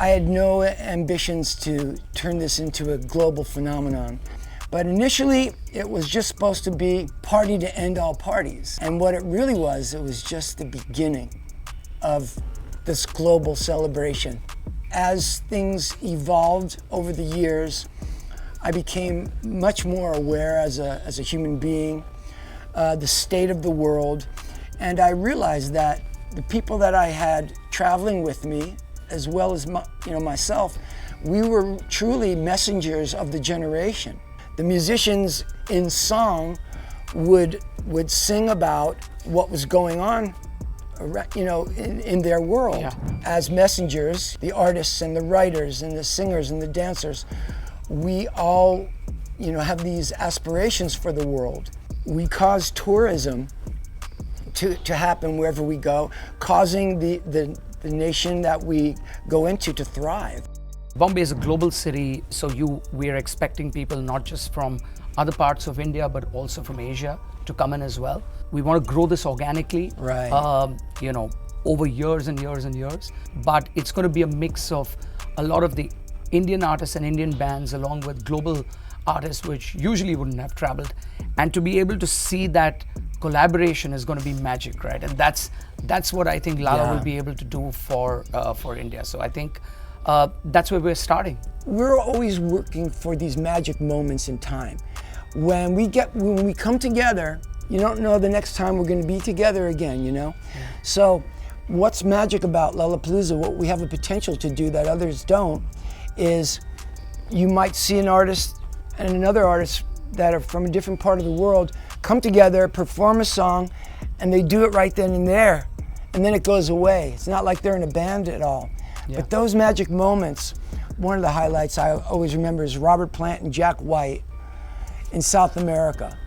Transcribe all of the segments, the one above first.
I had no ambitions to turn this into a global phenomenon. But initially, it was just supposed to be party to end all parties. And what it really was, it was just the beginning of this global celebration. As things evolved over the years, I became much more aware as a human being, the state of the world, and I realized that the people that I had traveling with me, as well as myself, we were truly messengers of the generation. The musicians in song would sing about what was going on, in their world. Yeah. As messengers, the artists and the writers and the singers and the dancers, we all, have these aspirations for the world. We cause tourism to happen wherever we go, causing the nation that we go into to thrive. Bombay is a global city, so we are expecting people not just from other parts of India, but also from Asia to come in as well. We want to grow this organically, Right. Over years and years and years. But it's going to be a mix of a lot of the Indian artists and Indian bands along with global artists, which usually wouldn't have traveled. And to be able to see that collaboration is going to be magic, right? And that's what I think Lala will be able to do for India. So I think that's where we're starting. We're always working for these magic moments in time. When we come together, you don't know the next time we're going to be together again, Yeah. So what's magic about Lollapalooza, what we have a potential to do that others don't, is you might see an artist and another artist that are from a different part of the world come together, perform a song, and they do it right then and there. And then it goes away. It's not like they're in a band at all. Yeah. But those magic moments, one of the highlights I always remember is Robert Plant and Jack White in South America.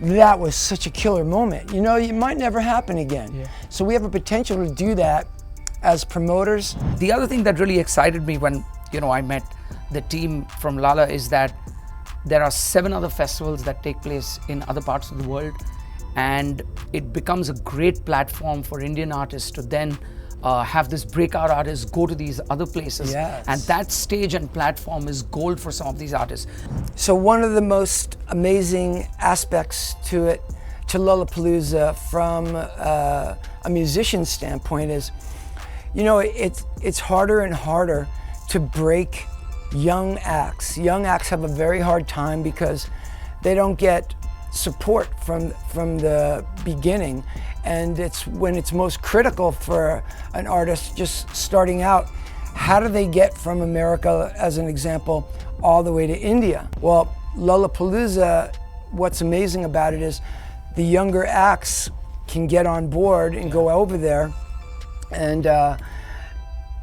That was such a killer moment. It might never happen again. Yeah. So we have a potential to do that as promoters. The other thing that really excited me when I met the team from Lala is that there are 7 other festivals that take place in other parts of the world, and it becomes a great platform for Indian artists to then have this breakout artists go to these other places. Yes. And that stage and platform is gold for some of these artists. So one of the most amazing aspects to Lollapalooza from a musician's standpoint is, it's harder and harder to break young acts. Young acts have a very hard time because they don't get support from the beginning, and it's when it's most critical for an artist just starting out. How do they get from America, as an example, all the way to India? Well, Lollapalooza, what's amazing about it is the younger acts can get on board and go over there and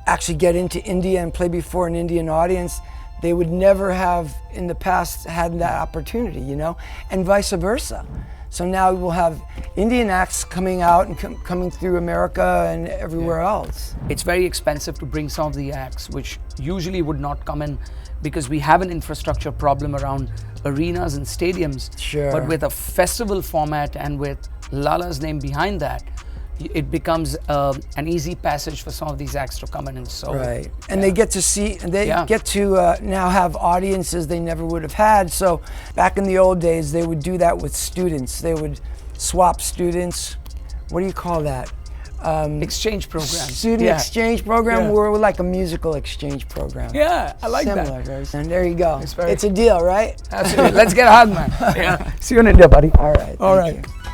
actually get into India and play before an Indian audience. They would never have in the past had that opportunity, and vice versa. So now we'll have Indian acts coming out and coming through America and everywhere else. It's very expensive to bring some of the acts, which usually would not come in because we have an infrastructure problem around arenas and stadiums. Sure. But with a festival format and with Lala's name behind that, it becomes an easy passage for some of these acts to come in and so. Right, and they get to see, get to now have audiences they never would have had. So back in the old days, they would do that with students. They would swap students. What do you call that? Exchange program. Student exchange program. Yeah. We're like a musical exchange program. Yeah, I like Similar, that. And there you go. It's It's a deal, right? Absolutely. Let's get a hug, man. Yeah. See you in India, buddy. All right. All Thank right. you.